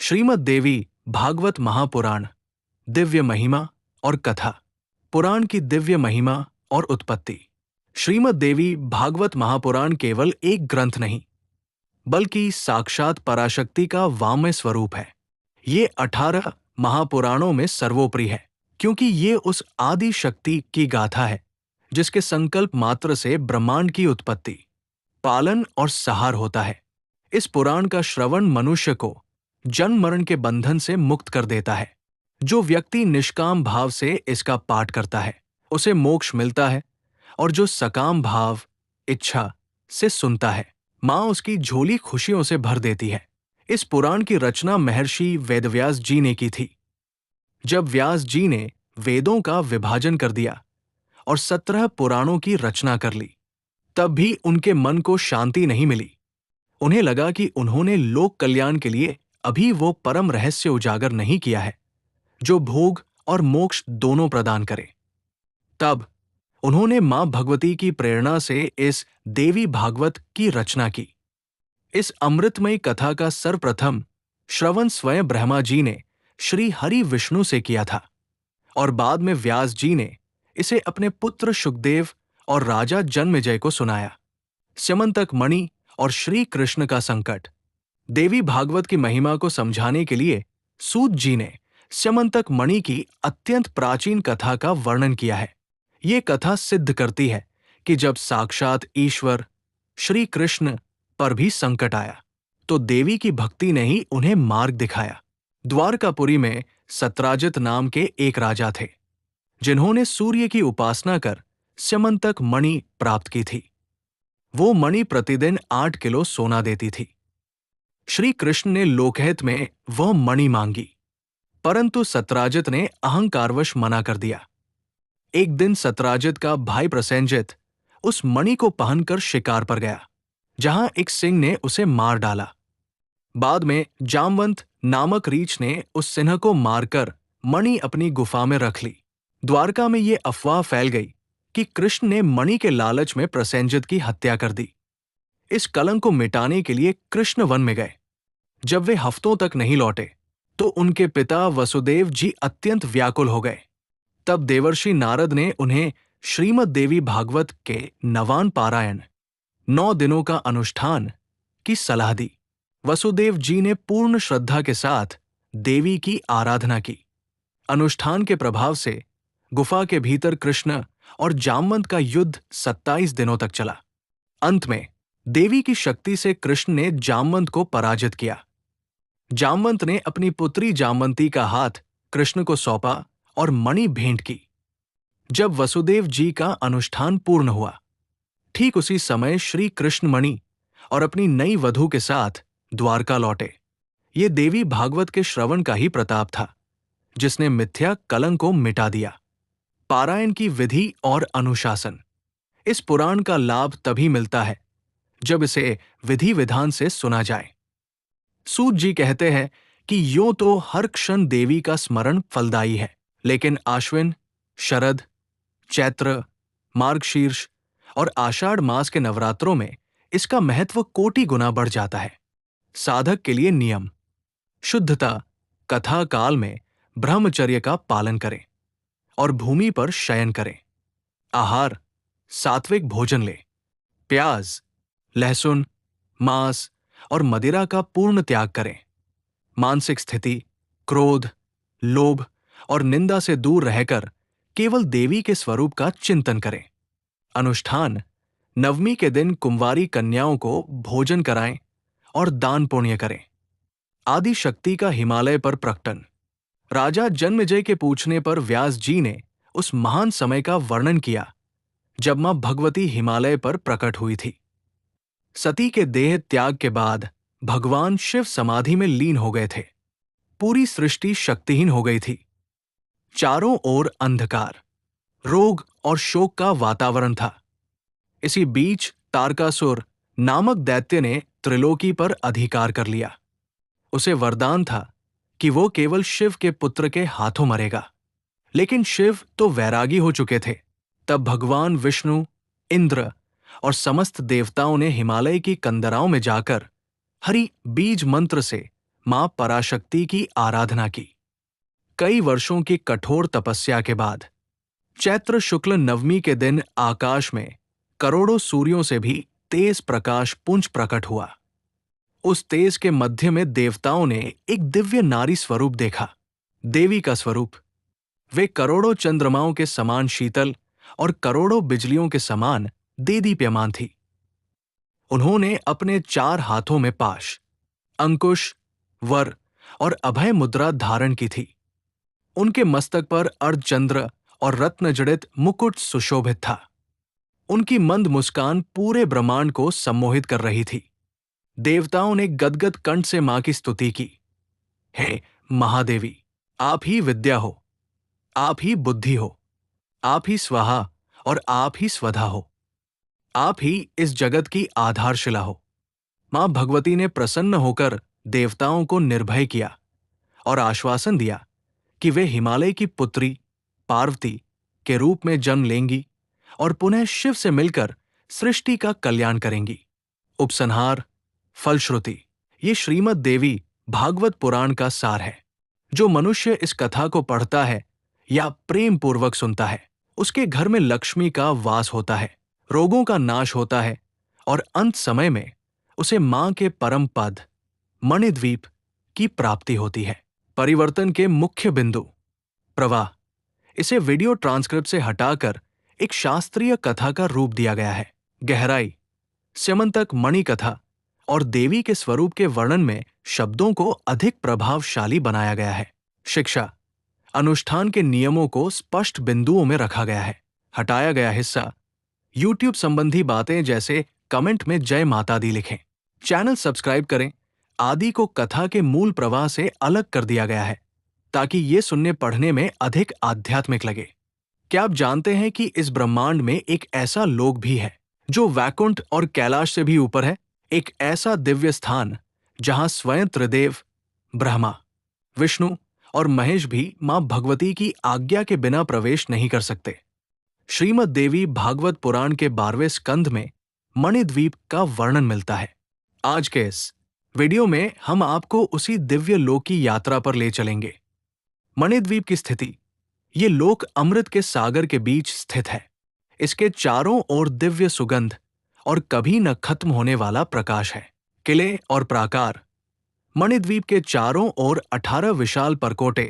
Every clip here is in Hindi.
श्रीमद् देवी भागवत महापुराण, दिव्य महिमा और कथा। पुराण की दिव्य महिमा और उत्पत्ति। श्रीमद् देवी भागवत महापुराण केवल एक ग्रंथ नहीं, बल्कि साक्षात पराशक्ति का वामय स्वरूप है। ये 18 महापुराणों में सर्वोपरि है, क्योंकि ये उस आदि शक्ति की गाथा है जिसके संकल्प मात्र से ब्रह्मांड की उत्पत्ति, पालन और सहार होता है। इस पुराण का श्रवण मनुष्य को जन्म मरण के बंधन से मुक्त कर देता है। जो व्यक्ति निष्काम भाव से इसका पाठ करता है उसे मोक्ष मिलता है, और जो सकाम भाव इच्छा से सुनता है माँ उसकी झोली खुशियों से भर देती है। इस पुराण की रचना महर्षि वेदव्यास जी ने की थी। जब व्यास जी ने वेदों का विभाजन कर दिया और 17 पुराणों की रचना कर ली, तब भी उनके मन को शांति नहीं मिली। उन्हें लगा कि उन्होंने लोक कल्याण के लिए अभी वो परम रहस्य उजागर नहीं किया है जो भोग और मोक्ष दोनों प्रदान करे। तब उन्होंने मां भगवती की प्रेरणा से इस देवी भागवत की रचना की। इस अमृतमयी कथा का सर्वप्रथम श्रवण स्वयं ब्रह्मा जी ने श्री हरि विष्णु से किया था, और बाद में व्यास जी ने इसे अपने पुत्र शुकदेव और राजा जन्मेजय को सुनाया। स्यमंतक मणि और श्री कृष्ण का संकट। देवी भागवत की महिमा को समझाने के लिए सूत जी ने स्यमंतक मणि की अत्यंत प्राचीन कथा का वर्णन किया है। ये कथा सिद्ध करती है कि जब साक्षात ईश्वर श्री कृष्ण पर भी संकट आया तो देवी की भक्ति ने ही उन्हें मार्ग दिखाया। द्वारकापुरी में सत्राजित नाम के एक राजा थे जिन्होंने सूर्य की उपासना कर स्यमंतक मणि प्राप्त की थी। वो मणि प्रतिदिन 8 किलो सोना देती थी। श्री कृष्ण ने लोकहित में वह मणि मांगी, परंतु सत्राजित ने अहंकारवश मना कर दिया। एक दिन सत्राजित का भाई प्रसेनजित उस मणि को पहनकर शिकार पर गया, जहां एक सिंह ने उसे मार डाला। बाद में जामवंत नामक रीछ ने उस सिंह को मारकर मणि अपनी गुफा में रख ली। द्वारका में ये अफवाह फैल गई कि कृष्ण ने मणि के लालच में प्रसेनजित की हत्या कर दी। इस कलंक को मिटाने के लिए कृष्ण वन में गए। जब वे हफ्तों तक नहीं लौटे तो उनके पिता वसुदेव जी अत्यंत व्याकुल हो गए। तब देवर्षि नारद ने उन्हें श्रीमद् देवी भागवत के 9वां पारायण 9 दिनों का अनुष्ठान की सलाह दी। वसुदेव जी ने पूर्ण श्रद्धा के साथ देवी की आराधना की। अनुष्ठान के प्रभाव से गुफा के भीतर कृष्ण और जामवंत का युद्ध 27 दिनों तक चला। अंत में देवी की शक्ति से कृष्ण ने जामवंत को पराजित किया। जामवंत ने अपनी पुत्री जामवंती का हाथ कृष्ण को सौंपा और मणि भेंट की। जब वसुदेव जी का अनुष्ठान पूर्ण हुआ, ठीक उसी समय श्री कृष्ण मणि और अपनी नई वधू के साथ द्वारका लौटे। ये देवी भागवत के श्रवण का ही प्रताप था जिसने मिथ्या कलंक को मिटा दिया। पारायण की विधि और अनुशासन। इस पुराण का लाभ तभी मिलता है जब इसे विधि विधान से सुना जाए। सूत जी कहते हैं कि यूं तो हर क्षण देवी का स्मरण फलदायी है, लेकिन आश्विन, शरद, चैत्र, मार्गशीर्ष और आषाढ़ मास के नवरात्रों में इसका महत्व कोटि गुना बढ़ जाता है। साधक के लिए नियम: शुद्धता, कथा काल में ब्रह्मचर्य का पालन करें और भूमि पर शयन करें। आहार: सात्विक भोजन ले। प्याज, लहसुन, मांस और मदिरा का पूर्ण त्याग करें। मानसिक स्थिति: क्रोध, लोभ और निंदा से दूर रहकर केवल देवी के स्वरूप का चिंतन करें। अनुष्ठान: नवमी के दिन कुंवारी कन्याओं को भोजन कराएं और दान पुण्य करें। आदि शक्ति का हिमालय पर प्रकटन। राजा जन्मेजय के पूछने पर व्यास जी ने उस महान समय का वर्णन किया जब मां भगवती हिमालय पर प्रकट हुई थी। सती के देह त्याग के बाद भगवान शिव समाधि में लीन हो गए थे। पूरी सृष्टि शक्तिहीन हो गई थी। चारों ओर अंधकार, रोग और शोक का वातावरण था। इसी बीच तारकासुर नामक दैत्य ने त्रिलोकी पर अधिकार कर लिया। उसे वरदान था कि वो केवल शिव के पुत्र के हाथों मरेगा, लेकिन शिव तो वैरागी हो चुके थे। तब भगवान विष्णु, इंद्र और समस्त देवताओं ने हिमालय की कंदराओं में जाकर हरि बीज मंत्र से मां पराशक्ति की आराधना की। कई वर्षों की कठोर तपस्या के बाद चैत्र शुक्ल नवमी के दिन आकाश में करोड़ों सूर्यों से भी तेज प्रकाश पुंज प्रकट हुआ। उस तेज के मध्य में देवताओं ने एक दिव्य नारी स्वरूप देखा। देवी का स्वरूप, वे करोड़ों चंद्रमाओं के समान शीतल और करोड़ों बिजलियों के समान देदीप्यमान थी। उन्होंने अपने 4 हाथों में पाश, अंकुश, वर और अभय मुद्रा धारण की थी। उनके मस्तक पर अर्धचंद्र और रत्न जड़ित मुकुट सुशोभित था। उनकी मंद मुस्कान पूरे ब्रह्मांड को सम्मोहित कर रही थी। देवताओं ने गदगद कंठ से मां की स्तुति की। हे महादेवी, आप ही विद्या हो, आप ही बुद्धि हो, आप ही स्वाहा और आप ही स्वधा हो, आप ही इस जगत की आधारशिला हो। मां भगवती ने प्रसन्न होकर देवताओं को निर्भय किया और आश्वासन दिया कि वे हिमालय की पुत्री पार्वती के रूप में जन्म लेंगी और पुनः शिव से मिलकर सृष्टि का कल्याण करेंगी। उपसंहार, फलश्रुति, ये श्रीमद् देवी भागवत पुराण का सार है। जो मनुष्य इस कथा को पढ़ता है या प्रेम पूर्वक सुनता है, उसके घर में लक्ष्मी का वास होता है, रोगों का नाश होता है और अंत समय में उसे मां के परम पद मणिद्वीप की प्राप्ति होती है। परिवर्तन के मुख्य बिंदु: प्रवाह, इसे वीडियो ट्रांसक्रिप्ट से हटाकर एक शास्त्रीय कथा का रूप दिया गया है। गहराई, स्यमंतक मणि कथा और देवी के स्वरूप के वर्णन में शब्दों को अधिक प्रभावशाली बनाया गया है। शिक्षा, अनुष्ठान के नियमों को स्पष्ट बिंदुओं में रखा गया है। हटाया गया हिस्सा: YouTube संबंधी बातें जैसे कमेंट में जय माता दी लिखें। चैनल सब्सक्राइब करें। आदि को कथा के मूल प्रवाह से अलग कर दिया गया है ताकि ये सुनने पढ़ने में अधिक आध्यात्मिक लगे। क्या आप जानते हैं कि इस ब्रह्मांड में एक ऐसा लोक भी है जो वैकुंठ और कैलाश से भी ऊपर है? एक ऐसा दिव्य स्थान जहां स्वयं त्रिदेव ब्रह्मा, विष्णु और महेश भी मां भगवती की आज्ञा के बिना प्रवेश नहीं कर सकते। श्रीमद् देवी भागवत पुराण के 12वें स्कंध में मणिद्वीप का वर्णन मिलता है। आज के इस वीडियो में हम आपको उसी दिव्य लोक की यात्रा पर ले चलेंगे। मणिद्वीप की स्थिति: ये लोक अमृत के सागर के बीच स्थित है। इसके चारों ओर दिव्य सुगंध और कभी न खत्म होने वाला प्रकाश है। किले और प्राकार: मणिद्वीप के चारों ओर 18 विशाल परकोटे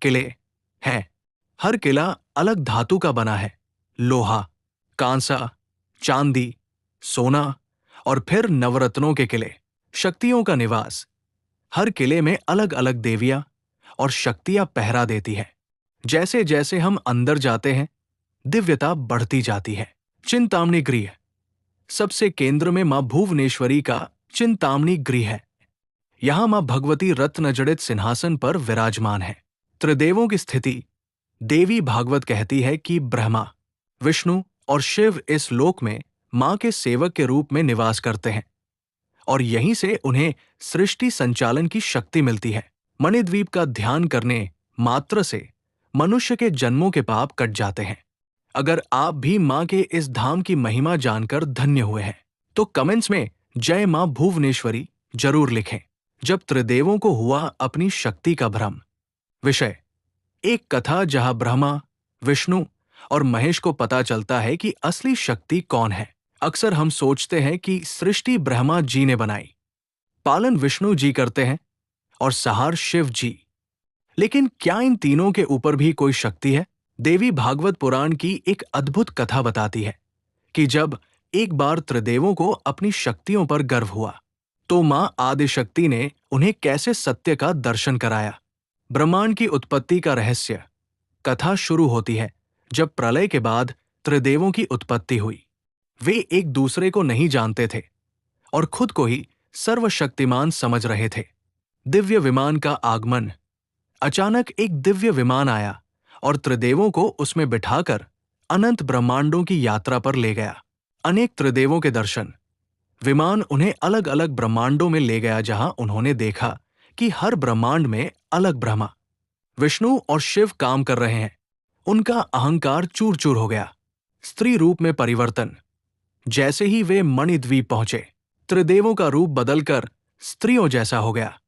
किले हैं। हर किला अलग धातु का बना है: लोहा, कांसा, चांदी, सोना और फिर नवरत्नों के किले। शक्तियों का निवास: हर किले में अलग अलग देवियां और शक्तियां पहरा देती है। जैसे जैसे हम अंदर जाते हैं, दिव्यता बढ़ती जाती है। चिंतामणि गृह: सबसे केंद्र में मां भुवनेश्वरी का चिंतामणि गृह है। यहां मां भगवती रत्न जड़ित सिंहासन पर विराजमान है। त्रिदेवों की स्थिति: देवी भागवत कहती है कि ब्रह्मा, विष्णु और शिव इस लोक में मां के सेवक के रूप में निवास करते हैं और यहीं से उन्हें सृष्टि संचालन की शक्ति मिलती है। मणिद्वीप का ध्यान करने मात्र से मनुष्य के जन्मों के पाप कट जाते हैं। अगर आप भी मां के इस धाम की महिमा जानकर धन्य हुए हैं तो कमेंट्स में जय मां भुवनेश्वरी जरूर लिखें। जब त्रिदेवों को हुआ अपनी शक्ति का भ्रम। विषय: एक कथा जहां ब्रह्मा, विष्णु और महेश को पता चलता है कि असली शक्ति कौन है। अक्सर हम सोचते हैं कि सृष्टि ब्रह्मा जी ने बनाई, पालन विष्णु जी करते हैं और सहार शिव जी। लेकिन क्या इन तीनों के ऊपर भी कोई शक्ति है? देवी भागवत पुराण की एक अद्भुत कथा बताती है कि जब एक बार त्रिदेवों को अपनी शक्तियों पर गर्व हुआ तो मां आदिशक्ति ने उन्हें कैसे सत्य का दर्शन कराया। ब्रह्मांड की उत्पत्ति का रहस्य: कथा शुरू होती है जब प्रलय के बाद त्रिदेवों की उत्पत्ति हुई। वे एक दूसरे को नहीं जानते थे और खुद को ही सर्वशक्तिमान समझ रहे थे। दिव्य विमान का आगमन: अचानक एक दिव्य विमान आया और त्रिदेवों को उसमें बिठाकर अनंत ब्रह्मांडों की यात्रा पर ले गया। अनेक त्रिदेवों के दर्शन: विमान उन्हें अलग अलग ब्रह्मांडों में ले गया जहां उन्होंने देखा कि हर ब्रह्मांड में अलग ब्रह्मा, विष्णु और शिव काम कर रहे हैं। उनका अहंकार चूर चूर हो गया। स्त्री रूप में परिवर्तन: जैसे ही वे मणिद्वीप पहुंचे, त्रिदेवों का रूप बदलकर स्त्रियों जैसा हो गया।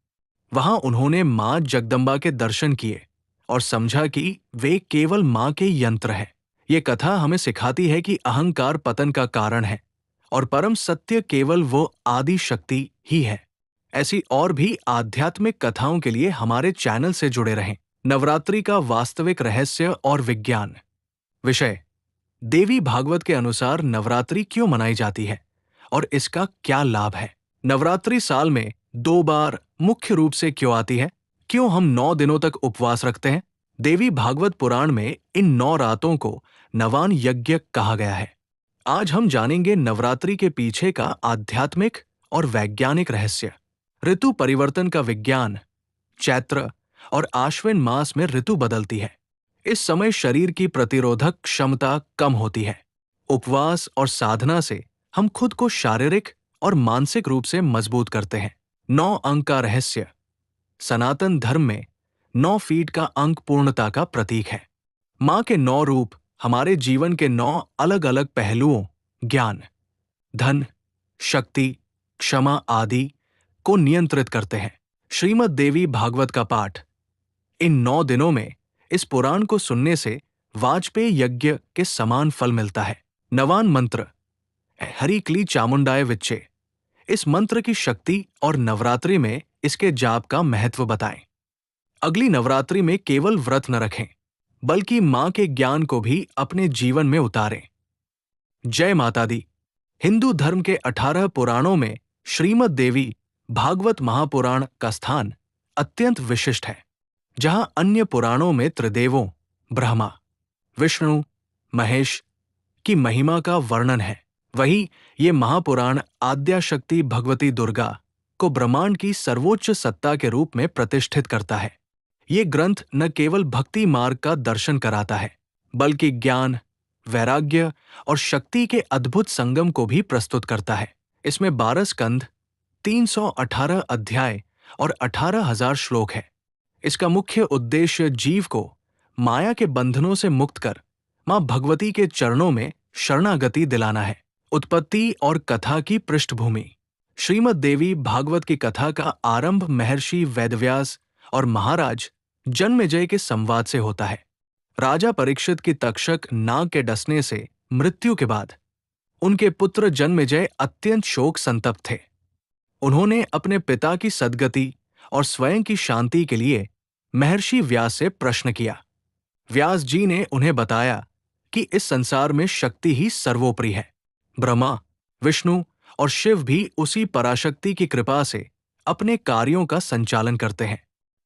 वहां उन्होंने मां जगदम्बा के दर्शन किए और समझा कि वे केवल मां के यंत्र हैं। ये कथा हमें सिखाती है कि अहंकार पतन का कारण है और परम सत्य केवल वो आदि शक्ति ही है। ऐसी और भी आध्यात्मिक कथाओं के लिए हमारे चैनल से जुड़े रहें। नवरात्रि का वास्तविक रहस्य और विज्ञान। विषय: देवी भागवत के अनुसार नवरात्रि क्यों मनाई जाती है और इसका क्या लाभ है। नवरात्रि साल में 2 बार मुख्य रूप से क्यों आती है? क्यों हम 9 दिनों तक उपवास रखते हैं? देवी भागवत पुराण में इन 9 रातों को नवान यज्ञ कहा गया है। आज हम जानेंगे नवरात्रि के पीछे का आध्यात्मिक और वैज्ञानिक रहस्य। ऋतु परिवर्तन का विज्ञान। चैत्र और आश्विन मास में ऋतु बदलती है। इस समय शरीर की प्रतिरोधक क्षमता कम होती है। उपवास और साधना से हम खुद को शारीरिक और मानसिक रूप से मजबूत करते हैं। 9 अंक का रहस्य। सनातन धर्म में 9 फीट का अंक पूर्णता का प्रतीक है। मां के 9 रूप हमारे जीवन के 9 अलग अलग पहलुओं, ज्ञान, धन, शक्ति, क्षमा आदि को नियंत्रित करते हैं। श्रीमद् देवी भागवत का पाठ। इन 9 दिनों में इस पुराण को सुनने से वाजपेयी यज्ञ के समान फल मिलता है। नवान मंत्र: हरि क्ली चामुंडाय विच्चे। इस मंत्र की शक्ति और नवरात्रि में इसके जाप का महत्व बताएं। अगली नवरात्रि में केवल व्रत न रखें, बल्कि मां के ज्ञान को भी अपने जीवन में उतारें। जय माता दी। हिंदू धर्म के 18 पुराणों में श्रीमद् देवी भागवत महापुराण का स्थान अत्यंत विशिष्ट है। जहां अन्य पुराणों में त्रिदेवों ब्रह्मा, विष्णु, महेश की महिमा का वर्णन है, वहीं ये महापुराण आद्याशक्ति भगवती दुर्गा को ब्रह्मांड की सर्वोच्च सत्ता के रूप में प्रतिष्ठित करता है। ये ग्रंथ न केवल भक्ति मार्ग का दर्शन कराता है, बल्कि ज्ञान, वैराग्य और शक्ति के अद्भुत संगम को भी प्रस्तुत करता है। इसमें 12 स्कंद, 318 अध्याय और 18,000 श्लोक है। इसका मुख्य उद्देश्य जीव को माया के बंधनों से मुक्त कर मां भगवती के चरणों में शरणागति दिलाना है। उत्पत्ति और कथा की पृष्ठभूमि। श्रीमद् देवी भागवत की कथा का आरंभ महर्षि वेदव्यास और महाराज जन्मेजय के संवाद से होता है। राजा परीक्षित की तक्षक नाग के डसने से मृत्यु के बाद उनके पुत्र जन्मेजय अत्यंत शोक संतप्त थे। उन्होंने अपने पिता की सद्गति और स्वयं की शांति के लिए महर्षि व्यास से प्रश्न किया। व्यास जी ने उन्हें बताया कि इस संसार में शक्ति ही सर्वोपरि है। ब्रह्मा, विष्णु और शिव भी उसी पराशक्ति की कृपा से अपने कार्यों का संचालन करते हैं।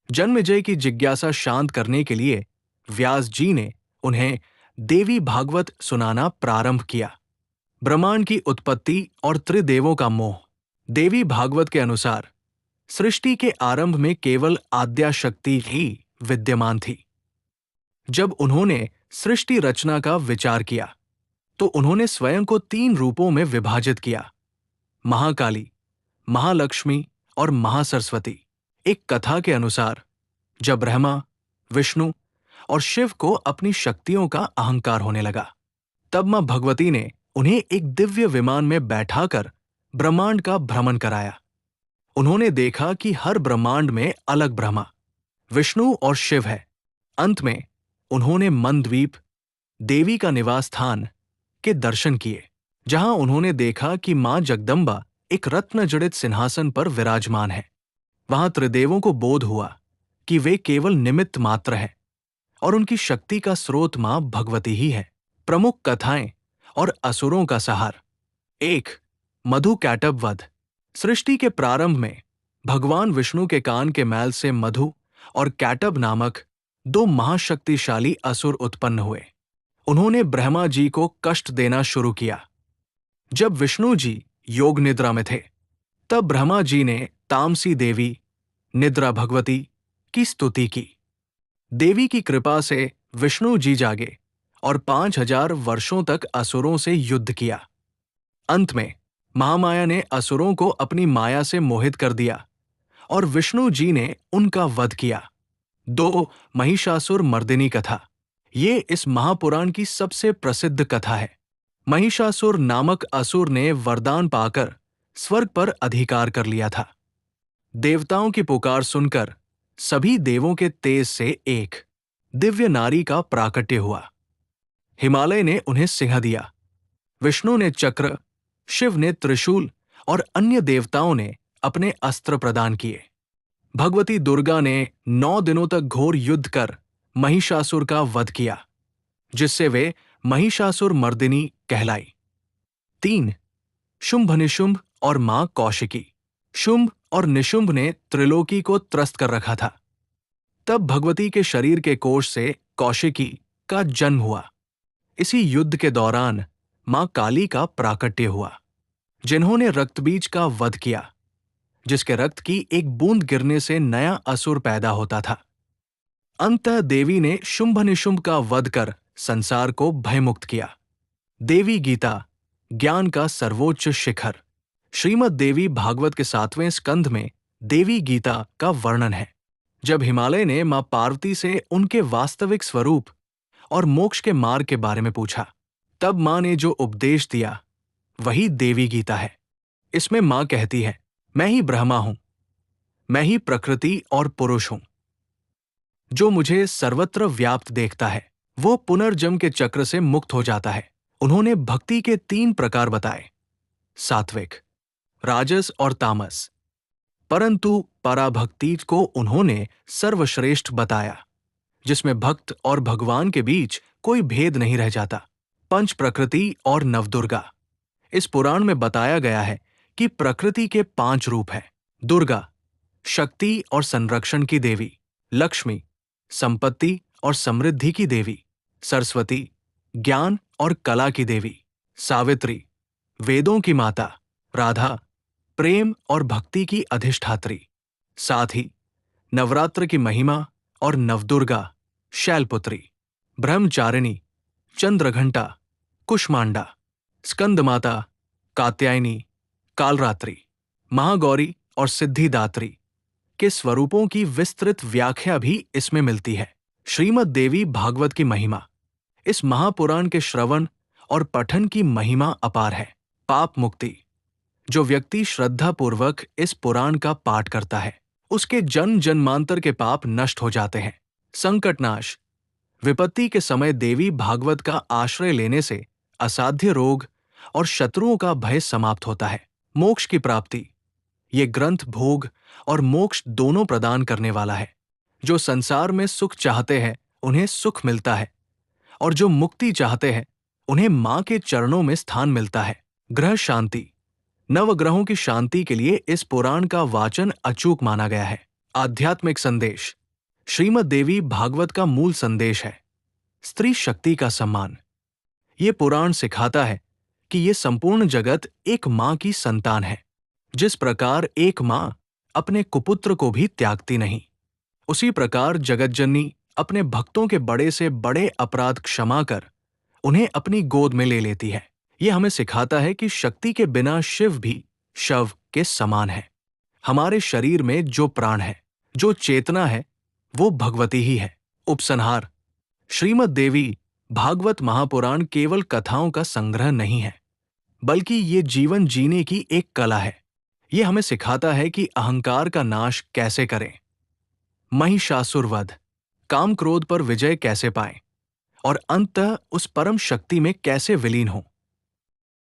जन्मेजय की जिज्ञासा शांत करने के लिए व्यास जी ने उन्हें देवी भागवत सुनाना प्रारंभ किया। ब्रह्मांड की उत्पत्ति और त्रिदेवों का मोह। देवी भागवत के अनुसार सृष्टि के आरंभ में केवल आद्याशक्ति ही विद्यमान थी। जब उन्होंने सृष्टि रचना का विचार किया तो उन्होंने स्वयं को 3 रूपों में विभाजित किया: महाकाली, महालक्ष्मी और महासरस्वती। एक कथा के अनुसार जब ब्रह्मा, विष्णु और शिव को अपनी शक्तियों का अहंकार होने लगा, तब मां भगवती ने उन्हें एक दिव्य विमान में बैठाकर ब्रह्मांड का भ्रमण कराया। उन्होंने देखा कि हर ब्रह्मांड में अलग ब्रह्मा, विष्णु और शिव है। अंत में उन्होंने मनद्वीप, देवी का निवास स्थान के दर्शन किए, जहां उन्होंने देखा कि मां जगदम्बा एक रत्न जड़ित सिंहासन पर विराजमान है। वहां त्रिदेवों को बोध हुआ कि वे केवल निमित्त मात्र हैं और उनकी शक्ति का स्रोत मां भगवती ही है। प्रमुख कथाएं और असुरों का सहार। 1. मधु कैटब वध। सृष्टि के प्रारंभ में भगवान विष्णु के कान के मैल से मधु और कैटब नामक 2 महाशक्तिशाली असुर उत्पन्न हुए। उन्होंने ब्रह्मा जी को कष्ट देना शुरू किया। जब विष्णु जी योग निद्रा में थे, तब ब्रह्मा जी ने तामसी देवी, निद्रा भगवती की स्तुति की। देवी की कृपा से विष्णु जी जागे और 5000 वर्षों तक असुरों से युद्ध किया। अंत में महामाया ने असुरों को अपनी माया से मोहित कर दिया और विष्णु जी ने उनका वध किया। 2. महिषासुर मर्दिनी कथा। ये इस महापुराण की सबसे प्रसिद्ध कथा है। महिषासुर नामक असुर ने वरदान पाकर स्वर्ग पर अधिकार कर लिया था। देवताओं की पुकार सुनकर सभी देवों के तेज से एक दिव्य नारी का प्राकट्य हुआ। हिमालय ने उन्हें सिंह दिया, विष्णु ने चक्र, शिव ने त्रिशूल और अन्य देवताओं ने अपने अस्त्र प्रदान किए। भगवती दुर्गा ने 9 दिनों तक घोर युद्ध कर महिषासुर का वध किया, जिससे वे महिषासुर मर्दिनी कहलाई। 3. शुंभ निशुंभ और मां कौशिकी। शुंभ और निशुंभ ने त्रिलोकी को त्रस्त कर रखा था। तब भगवती के शरीर के कोष से कौशिकी का जन्म हुआ। इसी युद्ध के दौरान मां काली का प्राकट्य हुआ, जिन्होंने रक्तबीज का वध किया, जिसके रक्त की एक बूंद गिरने से नया असुर पैदा होता था। अंततः देवी ने शुंभ निशुंभ का वध कर संसार को भयमुक्त किया। देवी गीता, ज्ञान का सर्वोच्च शिखर। श्रीमद् देवी भागवत के 7वें स्कंध में देवी गीता का वर्णन है। जब हिमालय ने मां पार्वती से उनके वास्तविक स्वरूप और मोक्ष के मार्ग के बारे में पूछा, तब मां ने जो उपदेश दिया वही देवी गीता है। इसमें मां कहती है, मैं ही ब्रह्मा हूं, मैं ही प्रकृति और पुरुष हूं। जो मुझे सर्वत्र व्याप्त देखता है वो पुनर्जन्म के चक्र से मुक्त हो जाता है। उन्होंने भक्ति के 3 प्रकार बताए, सात्विक, राजस और तामस, परंतु पराभक्ति को उन्होंने सर्वश्रेष्ठ बताया, जिसमें भक्त और भगवान के बीच कोई भेद नहीं रह जाता। पंच प्रकृति और नवदुर्गा। इस पुराण में बताया गया है कि प्रकृति के 5 रूप हैं। दुर्गा, शक्ति और संरक्षण की देवी। लक्ष्मी, संपत्ति और समृद्धि की देवी। सरस्वती, ज्ञान और कला की देवी। सावित्री, वेदों की माता। राधा, प्रेम और भक्ति की अधिष्ठात्री। साथ ही नवरात्र की महिमा और नवदुर्गा, शैलपुत्री। ब्रह्मचारिणी, चंद्रघंटा, कुष्मांडा। स्कंदमाता, कात्यायनी, कालरात्रि। महागौरी और सिद्धिदात्री के स्वरूपों की विस्तृत व्याख्या भी इसमें मिलती है। श्रीमद् देवी भागवत की महिमा। इस महापुराण के श्रवण और पठन की महिमा अपार है। पाप मुक्ति। जो व्यक्ति श्रद्धापूर्वक इस पुराण का पाठ करता है उसके जन्म जन्मांतर के पाप नष्ट हो जाते हैं। संकटनाश। विपत्ति के समय देवी भागवत का आश्रय लेने से असाध्य रोग और शत्रुओं का भय समाप्त होता है। मोक्ष की प्राप्ति। ये ग्रंथ भोग और मोक्ष दोनों प्रदान करने वाला है। जो संसार में सुख चाहते हैं उन्हें सुख मिलता है, और जो मुक्ति चाहते हैं उन्हें मां के चरणों में स्थान मिलता है। ग्रह शांति। नवग्रहों की शांति के लिए इस पुराण का वाचन अचूक माना गया है। आध्यात्मिक संदेश। श्रीमद् देवी भागवत का मूल संदेश है स्त्री शक्ति का सम्मान। ये पुराण सिखाता है कि ये संपूर्ण जगत एक मां की संतान है। जिस प्रकार एक मां अपने कुपुत्र को भी त्यागती नहीं, उसी प्रकार जगतजननी अपने भक्तों के बड़े से बड़े अपराध क्षमा कर उन्हें अपनी गोद में ले लेती है। यह हमें सिखाता है कि शक्ति के बिना शिव भी शव के समान है। हमारे शरीर में जो प्राण है, जो चेतना है, वो भगवती ही है। उपसंहार। श्रीमद् देवी भागवत महापुराण केवल कथाओं का संग्रह नहीं है, बल्कि ये जीवन जीने की एक कला है। ये हमें सिखाता है कि अहंकार का नाश कैसे करें, महिषासुर वध, काम क्रोध पर विजय कैसे पाएं और अंततः उस परम शक्ति में कैसे विलीन हों।